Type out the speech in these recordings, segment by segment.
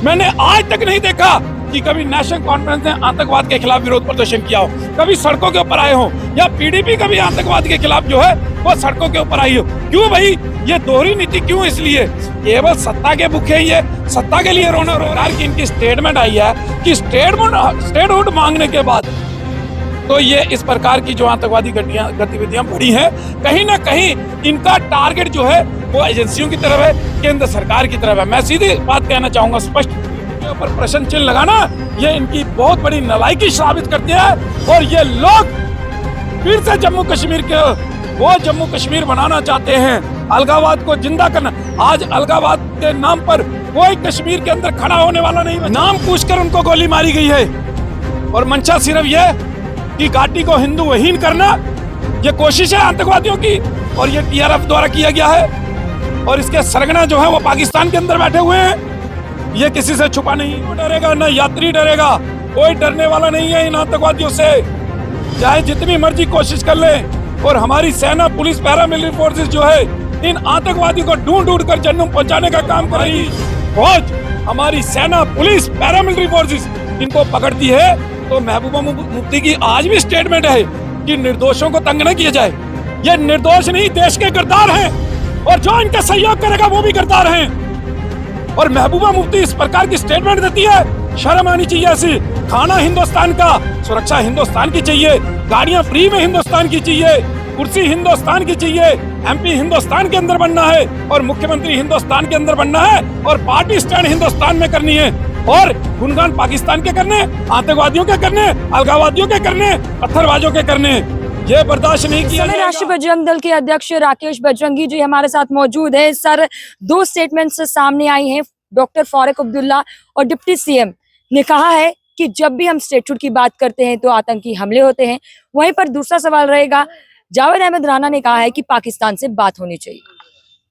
मैंने आज तक नहीं देखा कि कभी नेशनल कॉन्फ्रेंस ने आतंकवाद के खिलाफ विरोध प्रदर्शन किया हो, कभी सड़कों के ऊपर आए हो, या पीडीपी कभी आतंकवाद के खिलाफ जो है वो सड़कों के ऊपर आई हो। क्यों भाई, ये दोहरी नीति क्यों? इसलिए केवल सत्ता के भूखे ही है, सत्ता के लिए रोना रो रहा है। कि इनकी स्टेटमेंट आई है कि स्टेटहुड मांगने के बाद तो ये इस प्रकार की जो आतंकवादी गतिविधियां बढ़ी हैं, कहीं ना कहीं इनका टारगेट जो है वो एजेंसियों की तरफ है, केंद्र सरकार की तरफ है। मैं सीधी बात कहना चाहूंगा, स्पष्ट के ऊपर प्रश्न चिन्ह लगाना ये इनकी बहुत बड़ी नालायकी साबित करती है। और ये लोग फिर से जम्मू कश्मीर के वो जम्मू कश्मीर बनाना चाहते हैं, अलगाववाद को जिंदा करना। आज अलगाववाद के नाम पर कोई कश्मीर के अंदर खड़ा होने वाला नहीं, नाम पूछकर उनको गोली मारी गई है। और मंशा सिर्फ ये कि घाटी को हिंदू विहीन करना, ये कोशिश है आतंकवादियों की, और ये टीआरएफ द्वारा किया गया है। और इसके सरगना जो है वो पाकिस्तान के अंदर बैठे हुए हैं। ये किसी से छुपा नहीं डरेगा, न यात्री डरेगा, कोई डरने वाला नहीं है इन आतंकवादियों से, चाहे जितनी मर्जी कोशिश कर ले। और हमारी सेना, पुलिस, पैरामिलिट्री फोर्सेस जो है इन आतंकवादियों को ढूंढ कर जन्म पहुंचाने का काम कर रही। फौज, हमारी सेना, पुलिस, पैरामिलिट्री फोर्सेस इनको पकड़ती है। तो महबूबा मुफ्ती की आज भी स्टेटमेंट है कि निर्दोषों को तंग न किया जाए। ये निर्दोष नहीं, देश के गद्दार हैं, और जो इनका सहयोग करेगा वो भी गद्दार हैं। और महबूबा मुफ्ती इस प्रकार की स्टेटमेंट देती है, शर्म आनी चाहिए ऐसी। खाना हिंदुस्तान का, सुरक्षा हिंदुस्तान की चाहिए, गाड़ियां फ्री में हिंदुस्तान की चाहिए, कुर्सी हिंदुस्तान की चाहिए, एमपी हिंदुस्तान के अंदर बनना है, और मुख्यमंत्री हिंदुस्तान के अंदर बनना है, और पार्टी स्टैंड हिंदुस्तान में करनी है। और गुणगान पाकिस्तान के करने, आतंकवादियों के करने, अलगाववादियों के करने, पत्थरबाजों के करने, ये बर्दाश्त नहीं किया जाएगा। राष्ट्रीय बजरंग दल के अध्यक्ष राकेश बजरंगी जी हमारे साथ मौजूद है। सर, दो स्टेटमेंट्स सामने आई हैं। डॉक्टर फारूक अब्दुल्ला और डिप्टी सीएम ने कहा है कि जब भी हम स्टेटहुड की बात करते हैं तो आतंकी हमले होते हैं। वहीं पर दूसरा सवाल रहेगा, जावेद अहमद राणा ने कहा है कि पाकिस्तान से बात होनी चाहिए।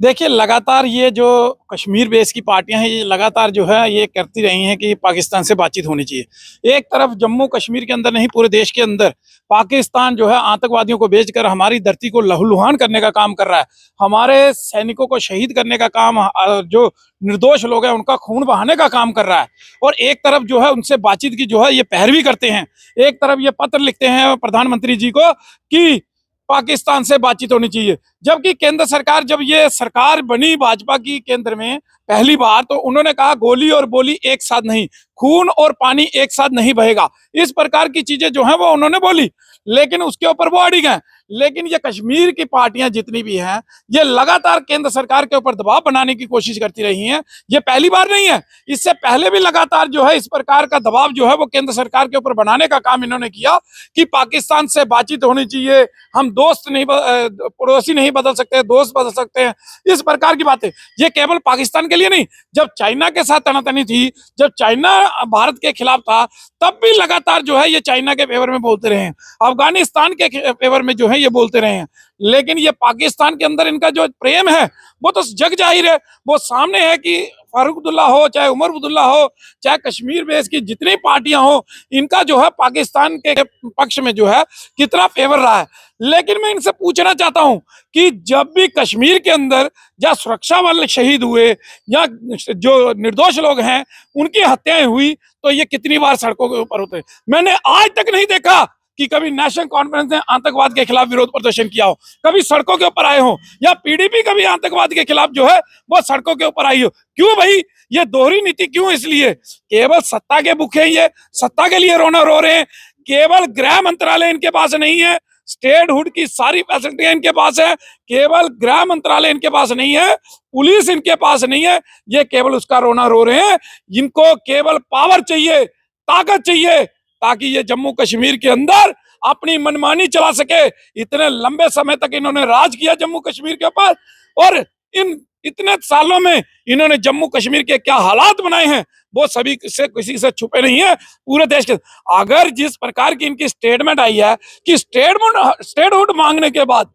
देखिए, लगातार ये जो कश्मीर बेस की पार्टियां हैं, ये लगातार जो है ये करती रही हैं कि पाकिस्तान से बातचीत होनी चाहिए। एक तरफ जम्मू कश्मीर के अंदर नहीं, पूरे देश के अंदर पाकिस्तान जो है आतंकवादियों को बेचकर हमारी धरती को लहूलुहान करने का काम कर रहा है, हमारे सैनिकों को शहीद करने का काम, जो निर्दोष लोग हैं उनका खून बहाने का काम कर रहा है। और एक तरफ जो है उनसे बातचीत की जो है ये पैरवी करते हैं। एक तरफ ये पत्र लिखते हैं प्रधानमंत्री जी को कि पाकिस्तान से बातचीत होनी चाहिए, जबकि केंद्र सरकार, जब ये सरकार बनी भाजपा की केंद्र में पहली बार, तो उन्होंने कहा गोली और बोली एक साथ नहीं, खून और पानी एक साथ नहीं बहेगा। इस प्रकार की चीजें जो हैं वो उन्होंने बोली, लेकिन उसके ऊपर वो अड़ी गए। लेकिन ये कश्मीर की पार्टियां जितनी भी हैं, ये लगातार केंद्र सरकार के ऊपर दबाव बनाने की कोशिश करती रही हैं। ये पहली बार नहीं है, इससे पहले भी लगातार जो है इस प्रकार का दबाव जो है वो केंद्र सरकार के ऊपर बनाने का काम इन्होंने किया कि पाकिस्तान से बातचीत होनी चाहिए, हम दोस्त नहीं, पड़ोसी नहीं बदल सकते, दोस्त बदल सकते हैं, इस प्रकार की बातें। ये केवल पाकिस्तान के लिए नहीं, जब चाइना के साथ तनातनी थी, जब चाइना भारत के खिलाफ था, तब भी लगातार जो है ये चाइना के फेवर में बोलते रहे हैं, अफगानिस्तान के फेवर में जो है ये बोलते रहे हैं। लेकिन ये पाकिस्तान के अंदर इनका जो प्रेम है वो तो जग जाहिर है, वो सामने है कि फारूक अब्दुल्ला हो, चाहे उमर अब्दुल्ला हो, चाहे कश्मीर बेस की जितनी पार्टियां हो, इनका जो है पाकिस्तान के पक्ष में जो है कितना फेवर रहा है। लेकिन मैं इनसे पूछना चाहता हूं कि जब भी कश्मीर के अंदर या सुरक्षा वाले शहीद हुए या जो निर्दोष लोग हैं उनकी हत्याएं हुई, तो ये कितनी बार सड़कों के ऊपर होते हैं। मैंने आज तक नहीं देखा कि कभी नेशनल कॉन्फ्रेंस ने आतंकवाद के खिलाफ विरोध प्रदर्शन किया हो, कभी सड़कों के ऊपर आए हो, या पीडीपी कभी आतंकवाद के खिलाफ जो है वो सड़कों के ऊपर आई हो। क्यों भाई, ये दोहरी नीति क्यों? इसलिए केवल सत्ता के भूखे ही है, सत्ता के लिए रोना रो रहे हैं। केवल गृह मंत्रालय इनके पास नहीं है, स्टेटहुड की सारी फैसिलिटियां इनके पास है, केवल गृह मंत्रालय इनके पास नहीं है, पुलिस इनके पास नहीं है, ये केवल उसका रोना रो रहे हैं। इनको केवल पावर चाहिए, ताकत चाहिए, ताकि ये जम्मू कश्मीर के अंदर अपनी मनमानी चला सके। इतने लंबे समय तक इन्होंने राज किया जम्मू कश्मीर के ऊपर, और इन इतने सालों में इन्होंने जम्मू कश्मीर के क्या हालात बनाए हैं वो सभी से, किसी से छुपे नहीं है, पूरे देश के। अगर जिस प्रकार की इनकी स्टेटमेंट आई है कि स्टेटहुड मांगने के बाद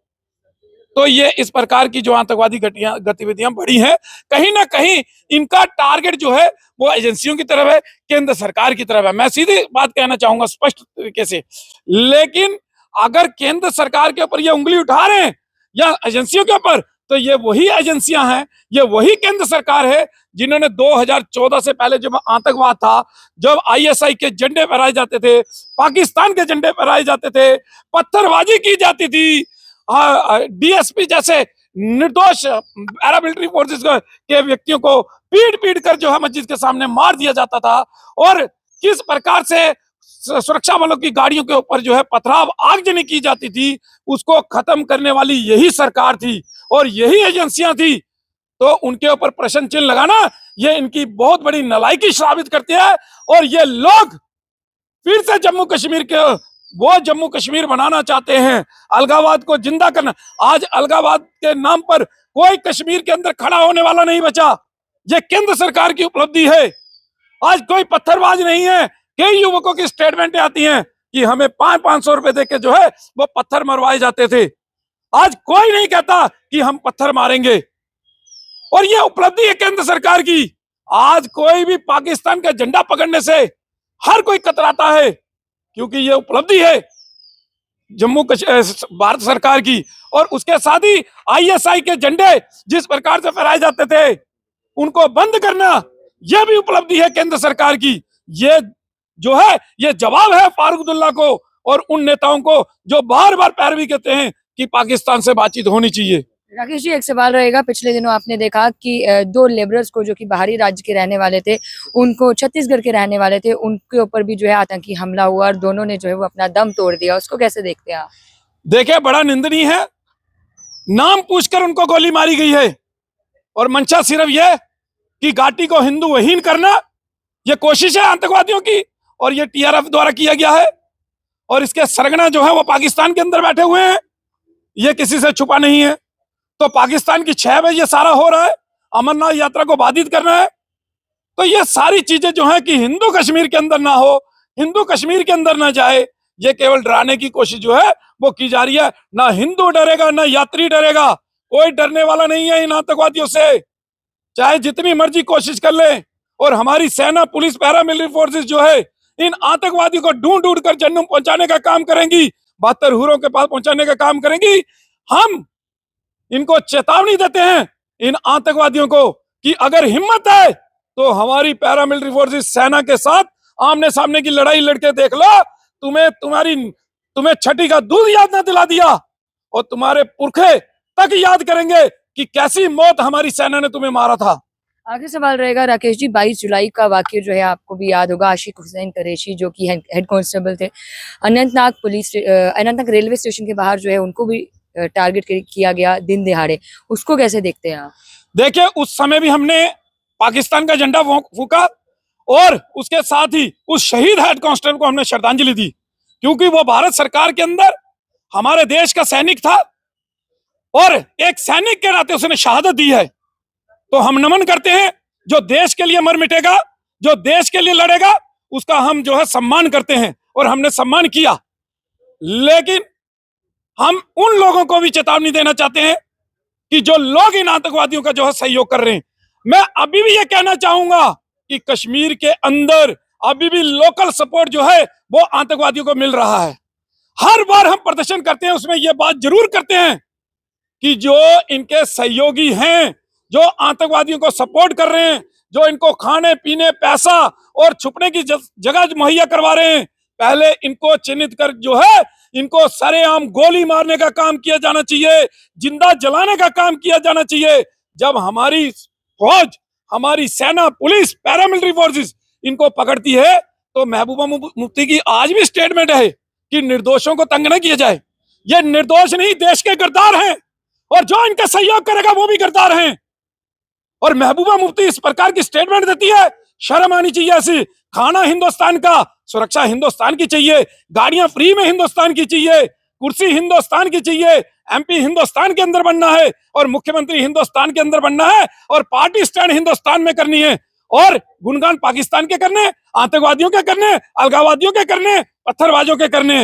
तो ये इस प्रकार की जो आतंकवादी गतिविधियां बढ़ी हैं, कहीं ना कहीं इनका टारगेट जो है वो एजेंसियों की तरफ है, केंद्र सरकार की तरफ है। मैं सीधी बात कहना चाहूंगा स्पष्ट तरीके से। लेकिन अगर केंद्र सरकार के ऊपर ये उंगली उठा रहे हैं या एजेंसियों के ऊपर, तो ये वही एजेंसियां हैं, ये वही केंद्र सरकार है जिन्होंने 2014 से पहले जब आतंकवाद था, जब आईएसआई के झंडे फहराए जाते थे, पाकिस्तान के झंडे फहराए जाते थे, पत्थरबाजी की जाती थी, डीएसपी जैसे निर्दोष पैरामिलिट्री फोर्सेस के व्यक्तियों को पीट पीट कर जो है मस्जिद के सामने मार दिया जाता था, और किस प्रकार से सुरक्षा बलों की गाड़ियों के ऊपर जो है पथराव आगजनी की जाती थी, उसको खत्म करने वाली यही सरकार थी और यही एजेंसियां थी। तो उनके ऊपर प्रश्न चिन्ह लगाना ये इनकी बहुत बड़ी नालायकी साबित करती है। और ये लोग फिर से जम्मू कश्मीर के वो जम्मू कश्मीर बनाना चाहते हैं, अलगाववाद को जिंदा करना। आज अलगाववाद के नाम पर कोई कश्मीर के अंदर खड़ा होने वाला नहीं बचा, ये केंद्र सरकार की उपलब्धि है। आज कोई पत्थरबाज नहीं है। कई युवकों की स्टेटमेंट आती हैं कि हमें 500-500 रुपए देके जो है वो पत्थर मरवाए जाते थे। आज कोई नहीं कहता कि हम पत्थर मारेंगे, और ये उपलब्धि है केंद्र सरकार की। आज कोई भी पाकिस्तान का झंडा पकड़ने से हर कोई कतराता है, क्योंकि ये उपलब्धि है भारत सरकार की। और उसके साथ ही आईएसआई के झंडे जिस प्रकार से फहराए जाते थे उनको बंद करना, यह भी उपलब्धि है केंद्र सरकार की। ये जो है ये जवाब है फारूक अब्दुल्ला को और उन नेताओं को जो बार बार पैरवी कहते हैं कि पाकिस्तान से बातचीत होनी चाहिए। राकेश जी, एक सवाल रहेगा। पिछले दिनों आपने देखा कि दो लेबरर्स को जो कि बाहरी राज्य के रहने वाले थे, उनको छत्तीसगढ़ के रहने वाले थे, उनके ऊपर भी जो है आतंकी हमला हुआ और दोनों ने जो है वो अपना दम तोड़ दिया। उसको कैसे देखते हैं आप? देखिए, बड़ा निंदनीय है। नाम पूछकर उनको गोली मारी गई है और मंशा सिर्फ यह कि घाटी को हिंदू विहीन करना, यह कोशिश है आतंकवादियों की और यह टीआरएफ द्वारा किया गया है। और इसके सरगना जो है वो पाकिस्तान के अंदर बैठे हुए हैं, ये किसी से छुपा नहीं है। तो पाकिस्तान की 6 बजे ये सारा हो रहा है, अमरनाथ यात्रा को बाधित करना है। तो ये सारी चीजें जो है कि हिंदू कश्मीर के अंदर ना हो, हिंदू कश्मीर के अंदर ना जाए, ये केवल डराने की कोशिश जो है वो की जा रही है। ना हिंदू डरेगा, ना यात्री डरेगा, कोई डरने वाला नहीं है इन आतंकवादियों से, चाहे जितनी मर्जी कोशिश कर ले। और हमारी सेना, पुलिस, पैरामिलिट्री फोर्सेस जो है इन आतंकवादियों को ढूंढ ढूंढ कर जन्नम पहुंचाने का काम करेंगी, 72 हुरों के पास पहुंचाने का काम करेंगी। हम इनको चेतावनी देते हैं इन आतंकवादियों को कि अगर हिम्मत है तो हमारी पैरामिलिट्री फोर्सेस सेना के साथ आमने सामने की लड़ाई लड़के देख लो। तुम्हें छठी का दूध याद ना दिला दिया और तुम्हारे पुरखे तक याद करेंगे कि कैसी मौत हमारी सेना ने तुम्हें मारा था। आगे सवाल रहेगा राकेश जी, 22 जुलाई का वाकया जो है आपको भी याद होगा। आशिक हुसैन कुरैशी जो कि हेड कांस्टेबल थे, अनंतनाग रेलवे स्टेशन के बाहर जो है उनको भी टारगेट किया गया दिन दिहाड़े। उसको कैसे देखते हैं आप? देखिए, उस समय भी हमने पाकिस्तान का झंडा फूंका और उसके साथ ही उस शहीद हेड कांस्टेबल को हमने श्रद्धांजलि दी, क्योंकि वो भारत सरकार के अंदर हमारे देश का सैनिक था और एक सैनिक के नाते उसने शहादत दी है। तो हम नमन करते हैं, जो देश के लिए मर मिटेगा, जो देश के लिए लड़ेगा, उसका हम जो है सम्मान करते हैं और हमने सम्मान किया। लेकिन हम उन लोगों को भी चेतावनी देना चाहते हैं कि जो लोग इन आतंकवादियों का जो है सहयोग कर रहे हैं, मैं अभी भी ये कहना चाहूंगा कि कश्मीर के अंदर अभी भी लोकल सपोर्ट जो है वो आतंकवादियों को मिल रहा है। हर बार हम प्रदर्शन करते हैं, उसमें यह बात जरूर करते हैं कि जो इनके सहयोगी हैं, जो आतंकवादियों को सपोर्ट कर रहे हैं, जो इनको खाने पीने, पैसा और छुपने की जगह मुहैया करवा रहे हैं, पहले इनको चिन्हित कर जो है इनको सरेआम गोली मारने का काम किया जाना चाहिए, जिंदा जलाने का काम किया जाना चाहिए। जब हमारी फौज, हमारी सेना, पुलिस, पैरामिलिट्री फोर्सेस इनको पकड़ती है तो महबूबा मुफ्ती की आज भी स्टेटमेंट है कि निर्दोषों को तंग न किया जाए। ये निर्दोष नहीं, देश के गद्दार हैं और जो इनका सहयोग करेगा वो भी गद्दार हैं। और महबूबा मुफ्ती इस प्रकार की स्टेटमेंट देती है, शर्म आनी चाहिए ऐसी। खाना हिंदुस्तान का, सुरक्षा हिंदुस्तान की चाहिए, गाड़ियां फ्री में हिंदुस्तान की चाहिए, कुर्सी हिंदुस्तान की चाहिए, एमपी हिंदुस्तान के अंदर बनना है और मुख्यमंत्री हिंदुस्तान के अंदर बनना है और पार्टी स्टैंड हिंदुस्तान में करनी है। और गुणगान पाकिस्तान के करने, आतंकवादियों के करने, अलगाववादियों के करने, पत्थरबाजों के करने,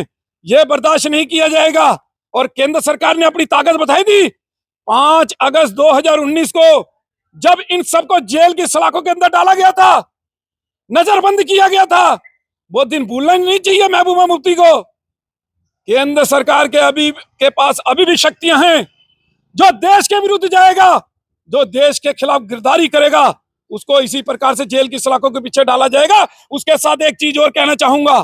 यह बर्दाश्त नहीं किया जाएगा। और केंद्र सरकार ने अपनी ताकत बताई थी 5 अगस्त 2019 को, जब इन सबको जेल की सलाखों के अंदर डाला गया था, नजरबंद किया गया था। वो दिन भूलना नहीं चाहिए महबूबा मुफ्ती को। केंद्र सरकार के पास अभी भी शक्तियां हैं। जो देश के विरुद्ध जाएगा, जो देश के खिलाफ गिरदारी करेगा, उसको इसी प्रकार से जेल की सलाखों के पीछे डाला जाएगा। उसके साथ एक चीज और कहना चाहूंगा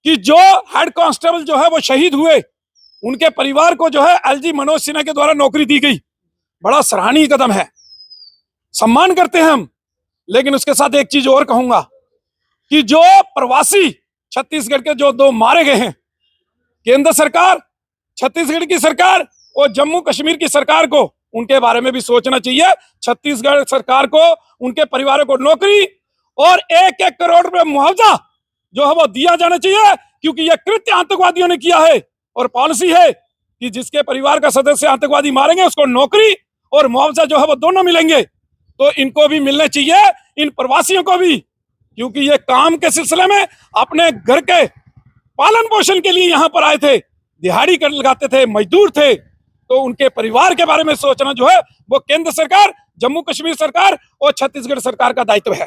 कि जो हेड कांस्टेबल जो है वो शहीद हुए, उनके परिवार को जो है एलजी मनोज सिन्हा के द्वारा नौकरी दी गई, बड़ा सराहनीय कदम है, सम्मान करते हैं हम। लेकिन उसके साथ एक चीज और कहूंगा कि जो प्रवासी छत्तीसगढ़ के जो 2 मारे गए हैं, केंद्र सरकार, छत्तीसगढ़ की सरकार और जम्मू कश्मीर की सरकार को उनके बारे में भी सोचना चाहिए। छत्तीसगढ़ सरकार को, उनके परिवारों को नौकरी और 1-1 करोड़ रुपए मुआवजा जो है वो दिया जाना चाहिए, क्योंकि यह कृत्य आतंकवादियों ने किया है और पॉलिसी है कि जिसके परिवार का सदस्य आतंकवादी मारेंगे उसको नौकरी और मुआवजा जो है वो दोनों मिलेंगे। तो इनको भी मिलने चाहिए, इन प्रवासियों को भी, क्योंकि ये काम के सिलसिले में अपने घर के पालन पोषण के लिए यहाँ पर आए थे, दिहाड़ी कर लगाते थे, मजदूर थे। तो उनके परिवार के बारे में सोचना जो है वो केंद्र सरकार, जम्मू कश्मीर सरकार और छत्तीसगढ़ सरकार का दायित्व है।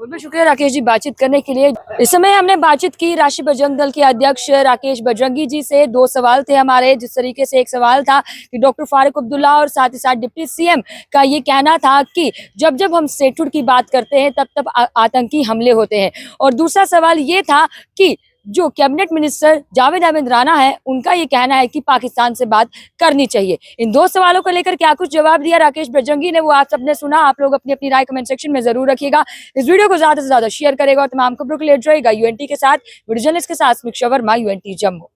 बहुत बहुत शुक्रिया राकेश जी बातचीत करने के लिए। इस समय हमने बातचीत की राष्ट्रीय बजरंग दल के अध्यक्ष राकेश बजरंगी जी से। 2 सवाल थे हमारे, जिस तरीके से एक सवाल था कि डॉक्टर फारूक अब्दुल्ला और साथ ही साथ डिप्टी सीएम का ये कहना था कि जब जब हम स्टेटहुड की बात करते हैं तब तब आतंकी हमले होते हैं, और दूसरा सवाल ये था कि जो कैबिनेट मिनिस्टर जावेद अहमद राणा है उनका ये कहना है कि पाकिस्तान से बात करनी चाहिए। इन 2 सवालों को लेकर क्या कुछ जवाब दिया राकेश बजरंगी ने, वो आप सबने सुना। आप लोग अपनी अपनी राय कमेंट सेक्शन में जरूर रखिएगा। इस वीडियो को ज्यादा से ज्यादा शेयर करेगा और तमाम खबरों के लिए रहेगा यूएनटी के साथ, वीडियो जर्नलिस्ट के साथ समीक्षा वर्मा, यूएनटी जम्मू।